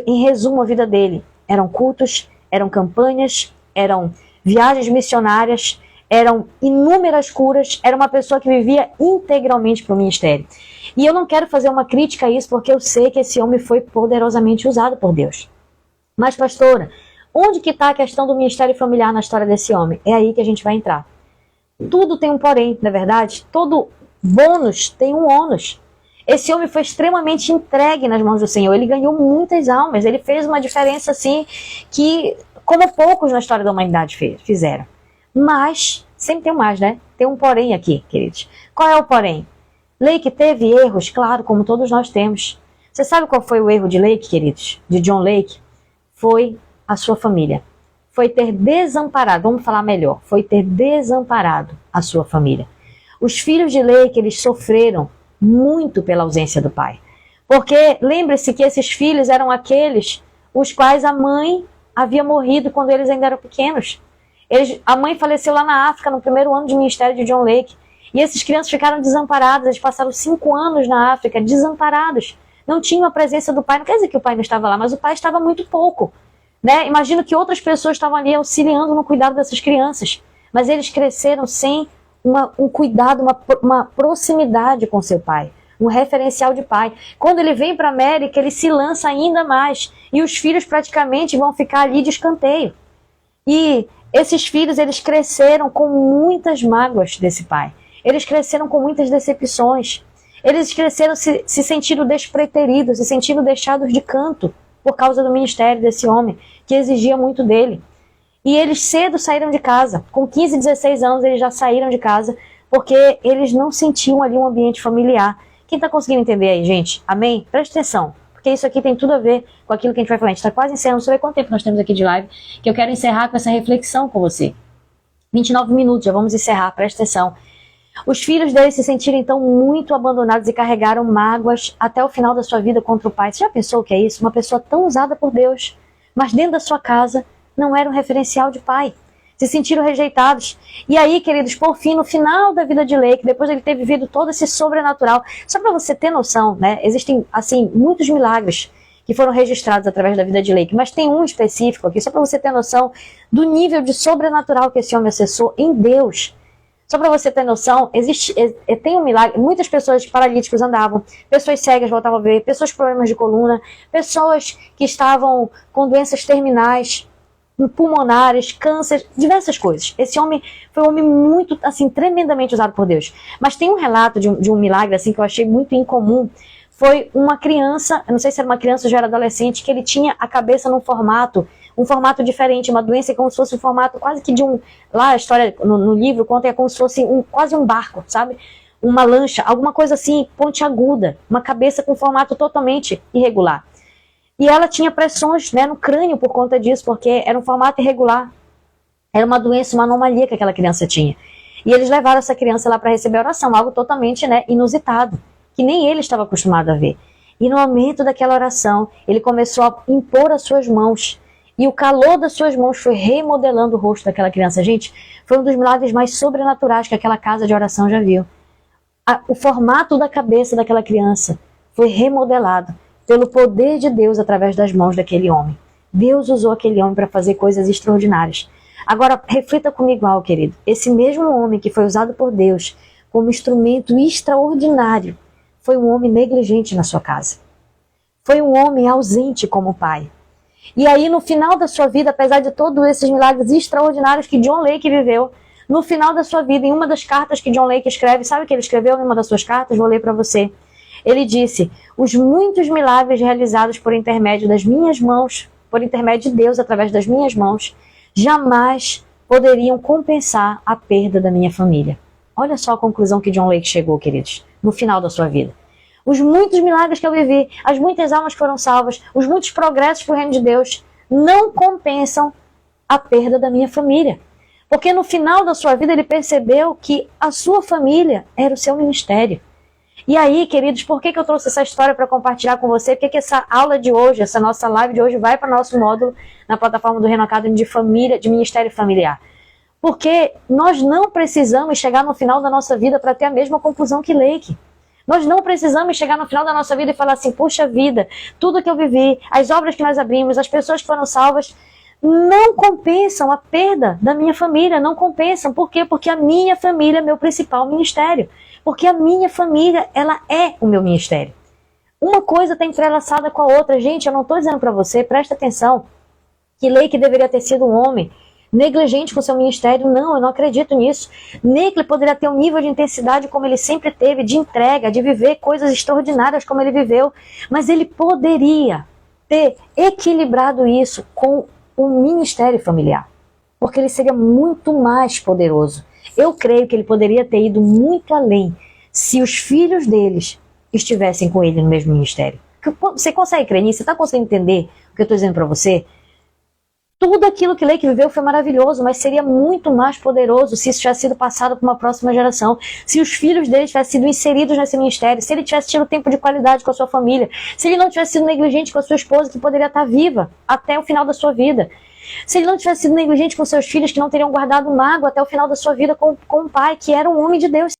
[SPEAKER 1] em resumo a vida dele, eram cultos, eram campanhas, eram viagens missionárias, eram inúmeras curas, era uma pessoa que vivia integralmente para o ministério. E eu não quero fazer uma crítica a isso, porque eu sei que esse homem foi poderosamente usado por Deus. Mas, pastora, onde que está a questão do ministério familiar na história desse homem? É aí que a gente vai entrar. Tudo tem um porém, não é verdade? Todo bônus tem um ônus. Esse homem foi extremamente entregue nas mãos do Senhor. Ele ganhou muitas almas. Ele fez uma diferença assim que, como poucos na história da humanidade fizeram. Mas, sempre tem um mais, né? Tem um porém aqui, queridos. Qual é o porém? Lake teve erros, claro, como todos nós temos. Você sabe qual foi o erro de Lake, queridos? De John Lake? Foi a sua família. Foi ter desamparado, vamos falar melhor, foi ter desamparado a sua família. Os filhos de Lake, eles sofreram muito pela ausência do pai. Porque lembre-se que esses filhos eram aqueles os quais a mãe havia morrido quando eles ainda eram pequenos. A mãe faleceu lá na África no primeiro ano de ministério de John Lake. E esses crianças ficaram desamparados, eles passaram 5 anos na África desamparados. Não tinham a presença do pai, não quer dizer que o pai não estava lá, mas o pai estava muito pouco. Né? Imagino que outras pessoas estavam ali auxiliando no cuidado dessas crianças, mas eles cresceram sem um cuidado, uma proximidade com seu pai, um referencial de pai. Quando ele vem para a América, ele se lança ainda mais, e os filhos praticamente vão ficar ali de escanteio. E esses filhos, eles cresceram com muitas mágoas desse pai, eles cresceram com muitas decepções, eles cresceram se sentindo despreteridos, se sentindo deixados de canto, por causa do ministério desse homem, que exigia muito dele. E eles cedo saíram de casa. Com 15, 16 anos, eles já saíram de casa, porque eles não sentiam ali um ambiente familiar. Quem está conseguindo entender aí, gente? Amém? Presta atenção, porque isso aqui tem tudo a ver com aquilo que a gente vai falar. A gente está quase encerrando. Deixa eu ver quanto tempo nós temos aqui de live, que eu quero encerrar com essa reflexão com você. 29 minutos, já vamos encerrar, presta atenção. Os filhos dele se sentiram então muito abandonados e carregaram mágoas até o final da sua vida contra o pai. Você já pensou o que é isso? Uma pessoa tão usada por Deus, mas dentro da sua casa não era um referencial de pai. Se sentiram rejeitados. E aí, queridos, por fim, no final da vida de Lake, depois de ele ter vivido todo esse sobrenatural, só para você ter noção, né? Existem, assim, muitos milagres que foram registrados através da vida de Lake, mas tem um específico aqui, só para você ter noção do nível de sobrenatural que esse homem acessou em Deus. Só para você ter noção, tem um milagre, muitas pessoas paralíticas andavam, pessoas cegas voltavam a ver, pessoas com problemas de coluna, pessoas que estavam com doenças terminais, pulmonares, câncer, diversas coisas. Esse homem foi um homem muito, assim, tremendamente usado por Deus. Mas tem um relato de um milagre, assim, que eu achei muito incomum. Foi uma criança, eu não sei se era uma criança ou já era adolescente, que ele tinha a cabeça num formato, um formato diferente, uma doença como se fosse um formato quase que de um... Lá a história no livro conta é como se fosse quase um barco, sabe? Uma lancha, alguma coisa assim, pontiaguda, uma cabeça com formato totalmente irregular. E ela tinha pressões, né, no crânio por conta disso, porque era um formato irregular. Era uma doença, uma anomalia que aquela criança tinha. E eles levaram essa criança lá para receber oração, algo totalmente, né, inusitado, que nem ele estava acostumado a ver. E no momento daquela oração, ele começou a impor as suas mãos. E o calor das suas mãos foi remodelando o rosto daquela criança. Gente, foi um dos milagres mais sobrenaturais que aquela casa de oração já viu. O formato da cabeça daquela criança foi remodelado pelo poder de Deus através das mãos daquele homem. Deus usou aquele homem para fazer coisas extraordinárias. Agora, reflita comigo algo, querido. Esse mesmo homem que foi usado por Deus como instrumento extraordinário foi um homem negligente na sua casa. Foi um homem ausente como pai. E aí, no final da sua vida, apesar de todos esses milagres extraordinários que John Lake viveu, no final da sua vida, em uma das cartas que John Lake escreve, sabe o que ele escreveu em uma das suas cartas? Vou ler para você. Ele disse: os muitos milagres realizados por intermédio das minhas mãos, por intermédio de Deus através das minhas mãos, jamais poderiam compensar a perda da minha família. Olha só a conclusão que John Lake chegou, queridos, no final da sua vida. Os muitos milagres que eu vivi, as muitas almas que foram salvas, os muitos progressos para o reino de Deus, não compensam a perda da minha família. Porque no final da sua vida ele percebeu que a sua família era o seu ministério. E aí, queridos, por que eu trouxe essa história para compartilhar com você? Por que essa aula de hoje, essa nossa live de hoje vai para o nosso módulo na plataforma do Reino Academy de família, de ministério familiar? Porque nós não precisamos chegar no final da nossa vida para ter a mesma conclusão que Lake. Nós não precisamos chegar no final da nossa vida e falar assim: puxa vida, tudo que eu vivi, as obras que nós abrimos, as pessoas que foram salvas, não compensam a perda da minha família, não compensam. Por quê? Porque a minha família é meu principal ministério. Porque a minha família, ela é o meu ministério. Uma coisa está entrelaçada com a outra. Gente, eu não estou dizendo para você, presta atenção, que Lake deveria ter sido um homem negligente com seu ministério. Não, eu não acredito nisso. Lake poderia ter um nível de intensidade como ele sempre teve, de entrega, de viver coisas extraordinárias como ele viveu. Mas ele poderia ter equilibrado isso com o ministério familiar. Porque ele seria muito mais poderoso. Eu creio que ele poderia ter ido muito além se os filhos deles estivessem com ele no mesmo ministério. Você consegue crer nisso? Você está conseguindo entender o que eu estou dizendo para você? Tudo aquilo que Lake viveu foi maravilhoso, mas seria muito mais poderoso se isso tivesse sido passado para uma próxima geração. Se os filhos dele tivessem sido inseridos nesse ministério, se ele tivesse tido tempo de qualidade com a sua família, se ele não tivesse sido negligente com a sua esposa, que poderia estar viva até o final da sua vida. Se ele não tivesse sido negligente com seus filhos, que não teriam guardado mágoa até o final da sua vida com o pai, que era um homem de Deus.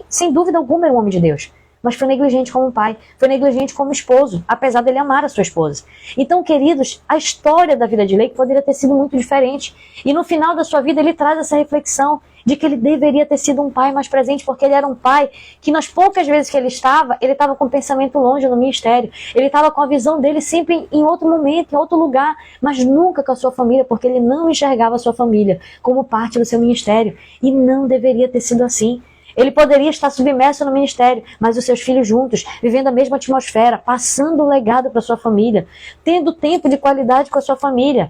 [SPEAKER 1] Sem dúvida alguma era um homem de Deus. Mas foi negligente como pai, foi negligente como esposo, apesar dele amar a sua esposa. Então, queridos, a história da vida de Lake poderia ter sido muito diferente. E no final da sua vida ele traz essa reflexão de que ele deveria ter sido um pai mais presente, porque ele era um pai que nas poucas vezes que ele estava com o pensamento longe no ministério. Ele estava com a visão dele sempre em outro momento, em outro lugar, mas nunca com a sua família, porque ele não enxergava a sua família como parte do seu ministério. E não deveria ter sido assim. Ele poderia estar submerso no ministério, mas os seus filhos juntos, vivendo a mesma atmosfera, passando o legado para sua família, tendo tempo de qualidade com a sua família.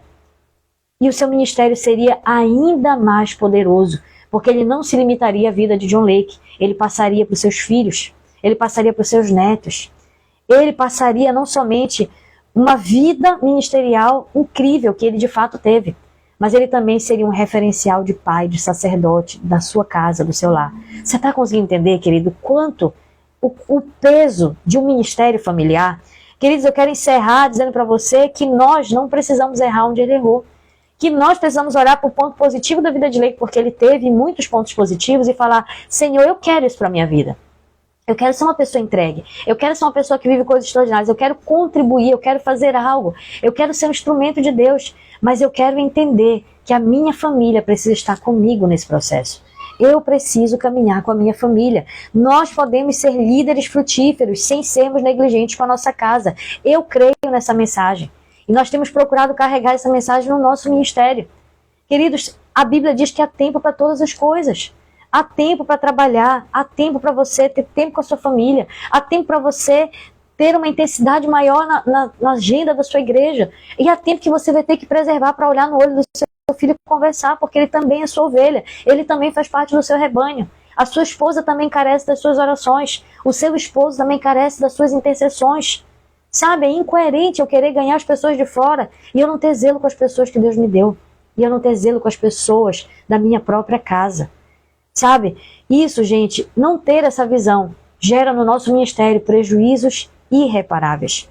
[SPEAKER 1] E o seu ministério seria ainda mais poderoso, porque ele não se limitaria à vida de John Lake, ele passaria para os seus filhos, ele passaria para os seus netos, ele passaria não somente uma vida ministerial incrível que ele de fato teve, mas ele também seria um referencial de pai, de sacerdote, da sua casa, do seu lar. Você está conseguindo entender, querido, quanto o peso de um ministério familiar? Queridos, eu quero encerrar dizendo para você que nós não precisamos errar onde ele errou. Que nós precisamos olhar para o ponto positivo da vida de Leite, porque ele teve muitos pontos positivos, e falar: Senhor, eu quero isso para a minha vida. Eu quero ser uma pessoa entregue. Eu quero ser uma pessoa que vive coisas extraordinárias. Eu quero contribuir, eu quero fazer algo. Eu quero ser um instrumento de Deus. Mas eu quero entender que a minha família precisa estar comigo nesse processo. Eu preciso caminhar com a minha família. Nós podemos ser líderes frutíferos sem sermos negligentes com a nossa casa. Eu creio nessa mensagem. E nós temos procurado carregar essa mensagem no nosso ministério. Queridos, a Bíblia diz que há tempo para todas as coisas. Há tempo para trabalhar, há tempo para você ter tempo com a sua família, há tempo para você ter uma intensidade maior na agenda da sua igreja. E há tempo que você vai ter que preservar para olhar no olho do seu filho e conversar, porque ele também é sua ovelha, ele também faz parte do seu rebanho. A sua esposa também carece das suas orações, o seu esposo também carece das suas intercessões. Sabe, é incoerente eu querer ganhar as pessoas de fora e eu não ter zelo com as pessoas que Deus me deu. E eu não ter zelo com as pessoas da minha própria casa. Sabe, isso, gente, não ter essa visão gera no nosso ministério prejuízos irreparáveis.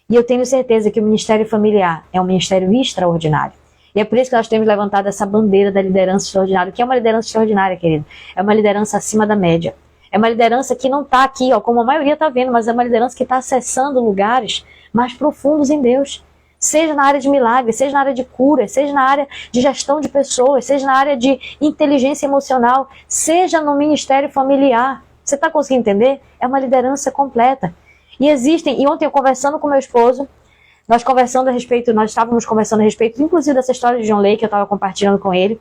[SPEAKER 1] E eu tenho certeza que o ministério familiar é um ministério extraordinário. E é por isso que nós temos levantado essa bandeira da liderança extraordinária. O que é uma liderança extraordinária, querido? É uma liderança acima da média. É uma liderança que não está aqui, ó, como a maioria está vendo, mas é uma liderança que está acessando lugares mais profundos em Deus. Seja na área de milagres, seja na área de cura, seja na área de gestão de pessoas, seja na área de inteligência emocional, seja no ministério familiar. Você está conseguindo entender? É uma liderança completa. E ontem eu conversando com meu esposo, nós estávamos conversando a respeito, inclusive dessa história de John Lake, que eu estava compartilhando com ele,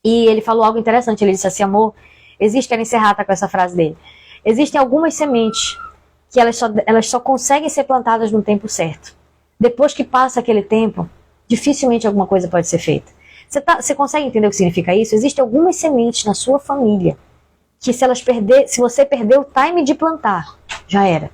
[SPEAKER 1] e ele falou algo interessante. Ele disse assim: amor, quero encerrar com essa frase dele, existem algumas sementes que elas só conseguem ser plantadas no tempo certo. Depois que passa aquele tempo, dificilmente alguma coisa pode ser feita. Você consegue entender o que significa isso? Existem algumas sementes na sua família que se você perder o time de plantar, já era.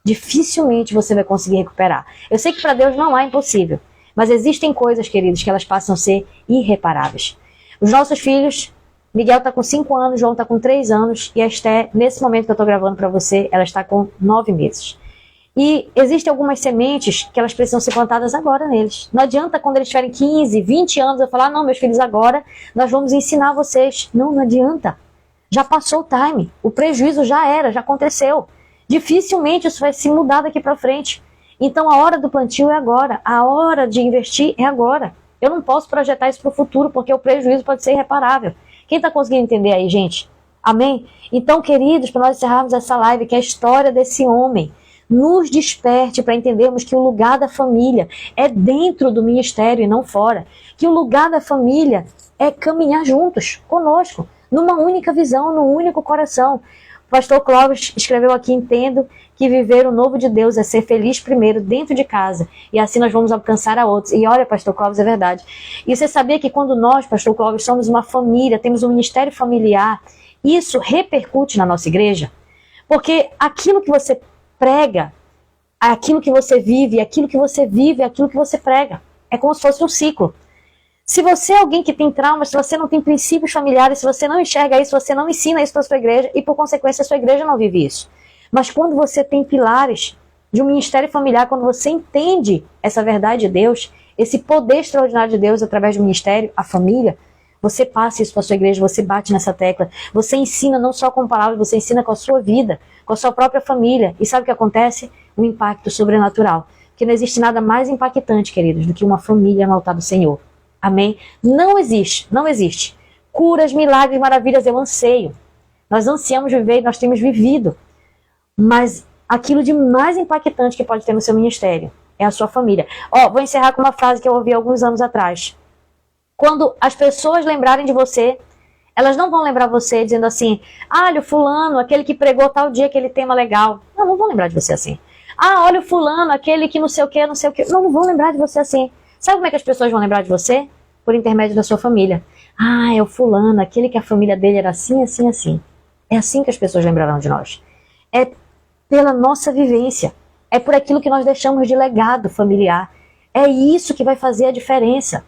[SPEAKER 1] Dificilmente você vai conseguir recuperar. Eu sei que para Deus não há impossível, mas existem coisas, queridos, que elas passam a ser irreparáveis. Os nossos filhos, Miguel está com 5 anos, João está com 3 anos, e a Esté, nesse momento que eu estou gravando para você, ela está com 9 meses. E existem algumas sementes que elas precisam ser plantadas agora neles. Não adianta quando eles tiverem 15, 20 anos eu falar: não, meus filhos, agora nós vamos ensinar vocês. Não adianta. Já passou o time. O prejuízo já era, já aconteceu. Dificilmente isso vai se mudar daqui para frente. Então a hora do plantio é agora. A hora de investir é agora. Eu não posso projetar isso para o futuro, porque o prejuízo pode ser irreparável. Quem está conseguindo entender aí, gente? Amém? Então, queridos, para nós encerrarmos essa live, que é a história desse homem nos desperte para entendermos que o lugar da família é dentro do ministério e não fora. Que o lugar da família é caminhar juntos, conosco, numa única visão, num único coração. O pastor Clóvis escreveu aqui: entendo que viver o novo de Deus é ser feliz primeiro dentro de casa, e assim nós vamos alcançar a outros. E olha, pastor Clóvis, é verdade. E você sabia que quando nós, pastor Clóvis, somos uma família, temos um ministério familiar, isso repercute na nossa igreja? Porque aquilo que você prega, aquilo que você vive, aquilo que você vive, aquilo que você prega. É como se fosse um ciclo. Se você é alguém que tem traumas, se você não tem princípios familiares, se você não enxerga isso, você não ensina isso para a sua igreja, e por consequência a sua igreja não vive isso. Mas quando você tem pilares de um ministério familiar, quando você entende essa verdade de Deus, esse poder extraordinário de Deus através do ministério, a família, você passa isso para a sua igreja, você bate nessa tecla, você ensina não só com palavras, você ensina com a sua vida, com a sua própria família. E sabe o que acontece? Um impacto sobrenatural. Porque não existe nada mais impactante, queridos, do que uma família no altar do Senhor. Amém? Não existe, não existe. Curas, milagres, maravilhas, eu anseio. Nós ansiamos viver e nós temos vivido. Mas aquilo de mais impactante que pode ter no seu ministério é a sua família. Vou encerrar com uma frase que eu ouvi alguns anos atrás. Quando as pessoas lembrarem de você, elas não vão lembrar você dizendo assim: olha o fulano, aquele que pregou tal dia aquele tema legal. Não vão lembrar de você assim. Olha o fulano, aquele que não sei o que, não sei o que. Não vão lembrar de você assim. Sabe como é que as pessoas vão lembrar de você? Por intermédio da sua família. É o fulano, aquele que a família dele era assim, assim, assim. É assim que as pessoas lembrarão de nós. É pela nossa vivência. É por aquilo que nós deixamos de legado familiar. É isso que vai fazer a diferença.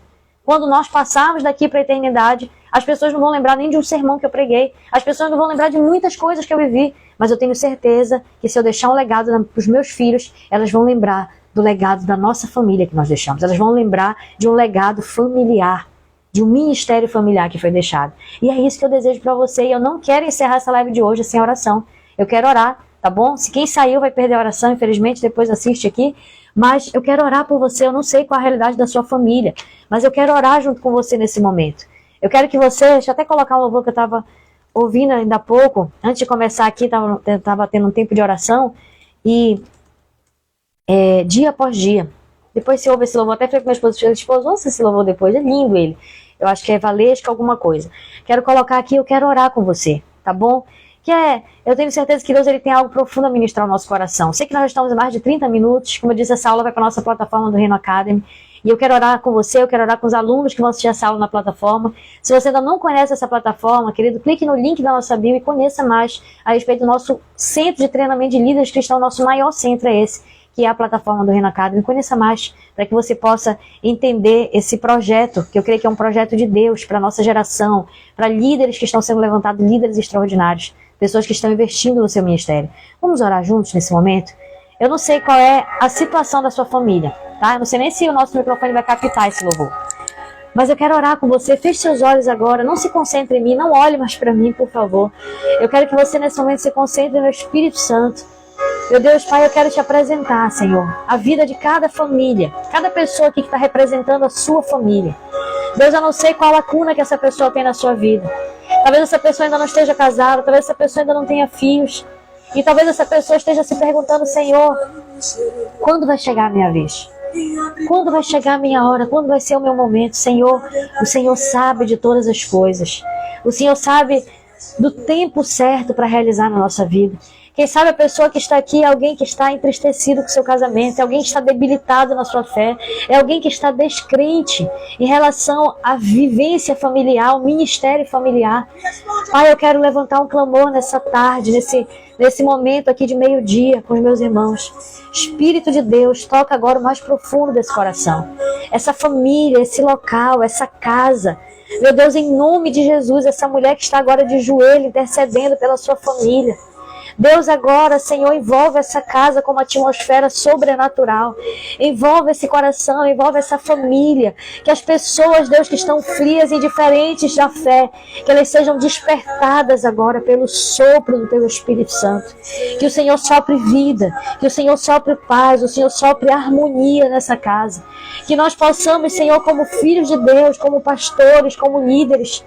[SPEAKER 1] Quando nós passarmos daqui para a eternidade, as pessoas não vão lembrar nem de um sermão que eu preguei, as pessoas não vão lembrar de muitas coisas que eu vivi, mas eu tenho certeza que se eu deixar um legado para os meus filhos, elas vão lembrar do legado da nossa família que nós deixamos. Elas vão lembrar de um legado familiar, de um ministério familiar que foi deixado. E é isso que eu desejo para você. E eu não quero encerrar essa live de hoje sem oração. Eu quero orar, tá bom? Se quem saiu vai perder a oração, infelizmente, depois assiste aqui. Mas eu quero orar por você. Eu não sei qual a realidade da sua família, mas eu quero orar junto com você nesse momento. Eu quero que você, deixa eu até colocar um louvor que eu estava ouvindo ainda há pouco. Antes de começar aqui, estava tendo um tempo de oração. E dia após dia. Depois você ouve esse louvor, até falei com meu esposo, ouça esse louvor depois, é lindo ele. Eu acho que é Valesca alguma coisa. Quero colocar aqui, eu quero orar com você, tá bom? Eu tenho certeza que Deus ele tem algo profundo a ministrar no nosso coração. Sei que nós estamos em mais de 30 minutos, como eu disse, essa aula vai para a nossa plataforma do Reino Academy. E eu quero orar com você, eu quero orar com os alunos que vão assistir essa aula na plataforma. Se você ainda não conhece essa plataforma, querido, clique no link da nossa bio e conheça mais a respeito do nosso centro de treinamento de líderes cristãos. Nosso maior centro é esse, que é a plataforma do Reino Academy. Conheça mais, para que você possa entender esse projeto, que eu creio que é um projeto de Deus para a nossa geração, para líderes que estão sendo levantados, líderes extraordinários, pessoas que estão investindo no seu ministério. Vamos orar juntos nesse momento? Eu não sei qual é a situação da sua família, tá? Eu não sei nem se o nosso microfone vai captar esse louvor. Mas eu quero orar com você. Feche seus olhos agora. Não se concentre em mim. Não olhe mais para mim, por favor. Eu quero que você, nesse momento, se concentre no Espírito Santo. Meu Deus, Pai, eu quero te apresentar, Senhor, a vida de cada família, cada pessoa aqui que está representando a sua família. Deus, eu não sei qual lacuna que essa pessoa tem na sua vida. Talvez essa pessoa ainda não esteja casada, talvez essa pessoa ainda não tenha filhos. E talvez essa pessoa esteja se perguntando, Senhor, quando vai chegar a minha vez? Quando vai chegar a minha hora? Quando vai ser o meu momento? Senhor, o Senhor sabe de todas as coisas. O Senhor sabe do tempo certo para realizar na nossa vida. Quem sabe a pessoa que está aqui é alguém que está entristecido com o seu casamento, é alguém que está debilitado na sua fé, é alguém que está descrente em relação à vivência familiar, ao ministério familiar. Pai, eu quero levantar um clamor nessa tarde, nesse momento aqui de meio-dia com os meus irmãos. Espírito de Deus, toca agora o mais profundo desse coração. Essa família, esse local, essa casa. Meu Deus, em nome de Jesus, essa mulher que está agora de joelho intercedendo pela sua família. Deus, agora, Senhor, envolve essa casa com uma atmosfera sobrenatural. Envolve esse coração, envolve essa família. Que as pessoas, Deus, que estão frias e diferentes da fé, que elas sejam despertadas agora pelo sopro do Teu Espírito Santo. Que o Senhor sopre vida, que o Senhor sopre paz, o Senhor sopre harmonia nessa casa. Que nós possamos, Senhor, como filhos de Deus, como pastores, como líderes,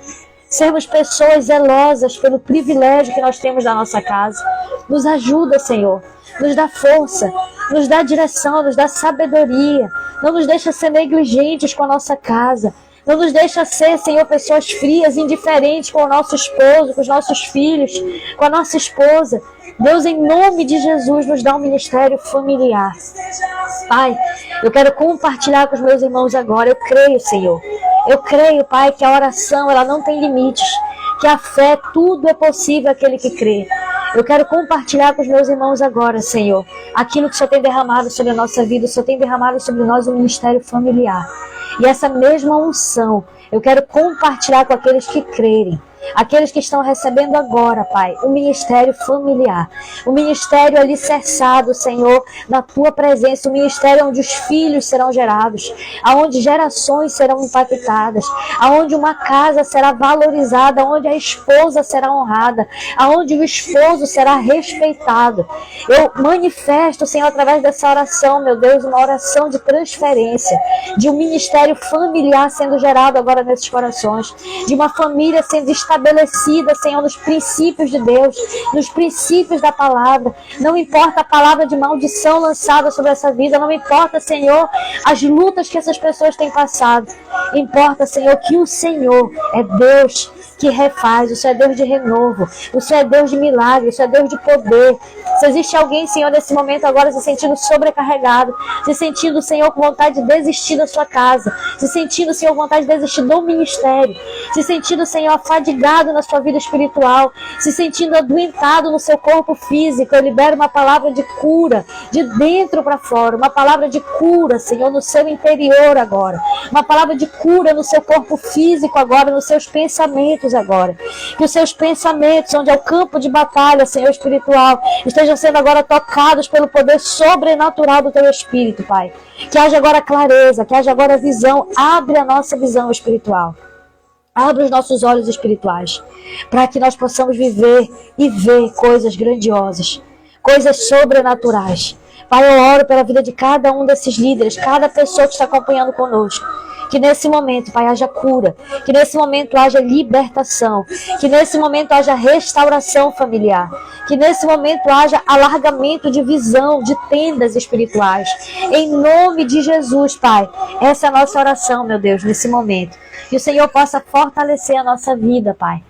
[SPEAKER 1] sermos pessoas zelosas pelo privilégio que nós temos da nossa casa. Nos ajuda, Senhor. Nos dá força, nos dá direção, nos dá sabedoria. Não nos deixa ser negligentes com a nossa casa. Não nos deixa ser, Senhor, pessoas frias, indiferentes com o nosso esposo, com os nossos filhos, com a nossa esposa. Deus, em nome de Jesus, nos dá um ministério familiar. Pai, eu quero compartilhar com os meus irmãos agora. Eu creio, Senhor. Eu creio, Pai, que a oração ela não tem limites, que a fé, tudo é possível àquele que crê. Eu quero compartilhar com os meus irmãos agora, Senhor, aquilo que o Senhor tem derramado sobre a nossa vida, o Senhor tem derramado sobre nós um ministério familiar. E essa mesma unção, eu quero compartilhar com aqueles que crerem. Aqueles que estão recebendo agora, Pai, o ministério familiar, o ministério alicerçado, Senhor, na Tua presença, o ministério onde os filhos serão gerados, aonde gerações serão impactadas, aonde uma casa será valorizada, aonde a esposa será honrada, aonde o esposo será respeitado. Eu manifesto, Senhor, através dessa oração, meu Deus, uma oração de transferência, de um ministério familiar sendo gerado agora nesses corações, de uma família sendo estabelecida, Senhor, nos princípios de Deus, nos princípios da palavra. Não importa a palavra de maldição lançada sobre essa vida, não importa, Senhor, as lutas que essas pessoas têm passado. Importa, Senhor, que o Senhor é Deus que refaz, o Senhor é Deus de renovo, o Senhor é Deus de milagre, o Senhor é Deus de poder. Se existe alguém, Senhor, nesse momento agora se sentindo sobrecarregado, se sentindo, Senhor, com vontade de desistir da sua casa, casa, se sentindo, Senhor, vontade de desistir do ministério, se sentindo, Senhor, afadigado na sua vida espiritual, se sentindo adoentado no seu corpo físico, eu libero uma palavra de cura, de dentro para fora, uma palavra de cura, Senhor, no seu interior agora, uma palavra de cura no seu corpo físico agora, nos seus pensamentos agora, que os seus pensamentos, onde é o campo de batalha, Senhor, espiritual, estejam sendo agora tocados pelo poder sobrenatural do teu Espírito, Pai. Que haja agora clareza, que haja agora visão. Abre a nossa visão espiritual. Abre os nossos olhos espirituais, para que nós possamos viver e ver coisas grandiosas, coisas sobrenaturais. Pai, eu oro pela vida de cada um desses líderes, cada pessoa que está acompanhando conosco. Que nesse momento, Pai, haja cura, que nesse momento haja libertação, que nesse momento haja restauração familiar, que nesse momento haja alargamento de visão, de tendas espirituais. Em nome de Jesus, Pai, essa é a nossa oração, meu Deus, nesse momento. Que o Senhor possa fortalecer a nossa vida, Pai.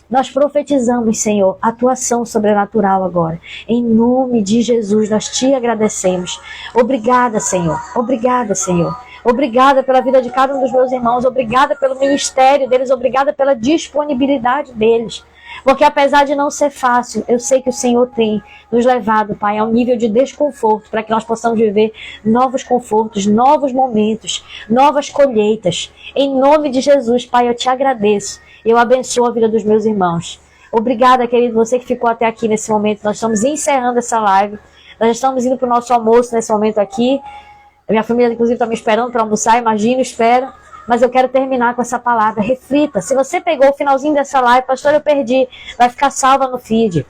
[SPEAKER 1] Nós profetizamos, Senhor, atuação sobrenatural agora. Em nome de Jesus, nós te agradecemos. Obrigada, Senhor. Obrigada, Senhor. Obrigada pela vida de cada um dos meus irmãos. Obrigada pelo ministério deles. Obrigada pela disponibilidade deles. Porque apesar de não ser fácil, eu sei que o Senhor tem nos levado, Pai, a um nível de desconforto, para que nós possamos viver novos confortos, novos momentos, novas colheitas. Em nome de Jesus, Pai, eu te agradeço. Eu abençoo a vida dos meus irmãos. Obrigada, querido, você que ficou até aqui nesse momento. Nós estamos encerrando essa live. Nós estamos indo para o nosso almoço nesse momento aqui. A minha família, inclusive, está me esperando para almoçar. Imagino, espero. Mas eu quero terminar com essa palavra. Reflita. Se você pegou o finalzinho dessa live, pastor, eu perdi. Vai ficar salva no feed.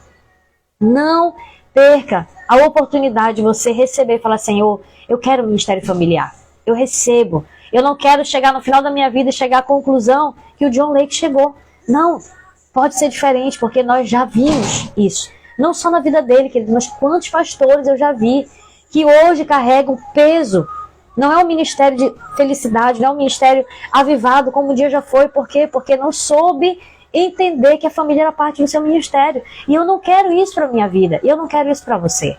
[SPEAKER 1] Não perca a oportunidade de você receber e falar, Senhor, eu quero um ministério familiar. Eu recebo. Eu não quero chegar no final da minha vida e chegar à conclusão que o John Lake chegou. Não. Pode ser diferente, porque nós já vimos isso. Não só na vida dele, querido, mas quantos pastores eu já vi que hoje carregam peso. Não é um ministério de felicidade, não é um ministério avivado como um dia já foi. Por quê? Porque não soube entender que a família era parte do seu ministério. E eu não quero isso para a minha vida. E eu não quero isso para você.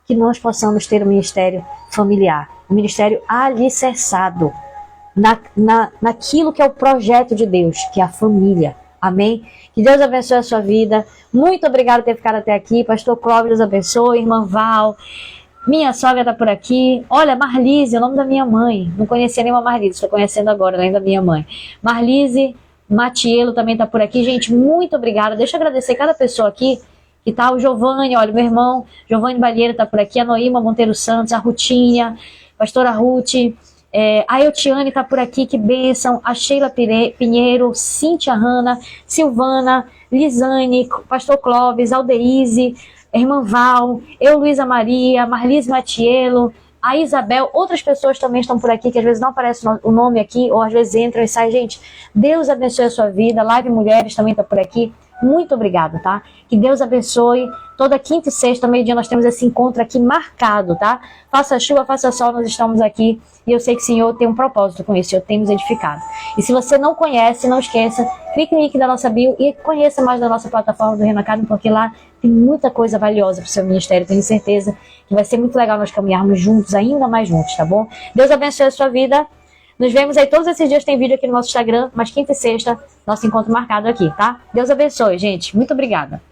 [SPEAKER 1] Que nós possamos ter um ministério familiar. Um ministério alicerçado naquilo que é o projeto de Deus, que é a família. Amém? Que Deus abençoe a sua vida. Muito obrigado por ter ficado até aqui. Pastor Clóvis, Deus abençoe. Irmã Val. Minha sogra está por aqui. Olha, Marlise, é o nome da minha mãe. Não conhecia nenhuma Marlise, estou conhecendo agora, além da minha mãe. Marlise Matielo também está por aqui. Gente, muito obrigada. Deixa eu agradecer cada pessoa aqui que tá. O Giovanni, olha, meu irmão Giovanni Balheiro está por aqui. A Noíma Monteiro Santos, a Rutinha, pastora Ruth. A Eutiane está por aqui, que bênção. A Sheila Pinheiro, Cíntia Hanna, Silvana, Lisane, pastor Clóvis, Aldeise, irmã Val, eu, Luísa Maria, Marlise Matielo, a Isabel, outras pessoas também estão por aqui, que às vezes não aparece o nome aqui, ou às vezes entram e saem. Gente, Deus abençoe a sua vida. Live Mulheres também está por aqui. Muito obrigada, tá? Que Deus abençoe. Toda quinta e sexta, meio-dia, nós temos esse encontro aqui marcado, tá? Faça chuva, faça sol, nós estamos aqui. E eu sei que o Senhor tem um propósito com isso, eu tenho nos edificado. E se você não conhece, não esqueça, clique no link da nossa bio e conheça mais da nossa plataforma do Reino Academy, porque lá tem muita coisa valiosa para o seu ministério. Tenho certeza que vai ser muito legal nós caminharmos juntos, ainda mais juntos, tá bom? Deus abençoe a sua vida. Nos vemos aí todos esses dias, tem vídeo aqui no nosso Instagram, mas quinta e sexta, nosso encontro marcado aqui, tá? Deus abençoe, gente. Muito obrigada.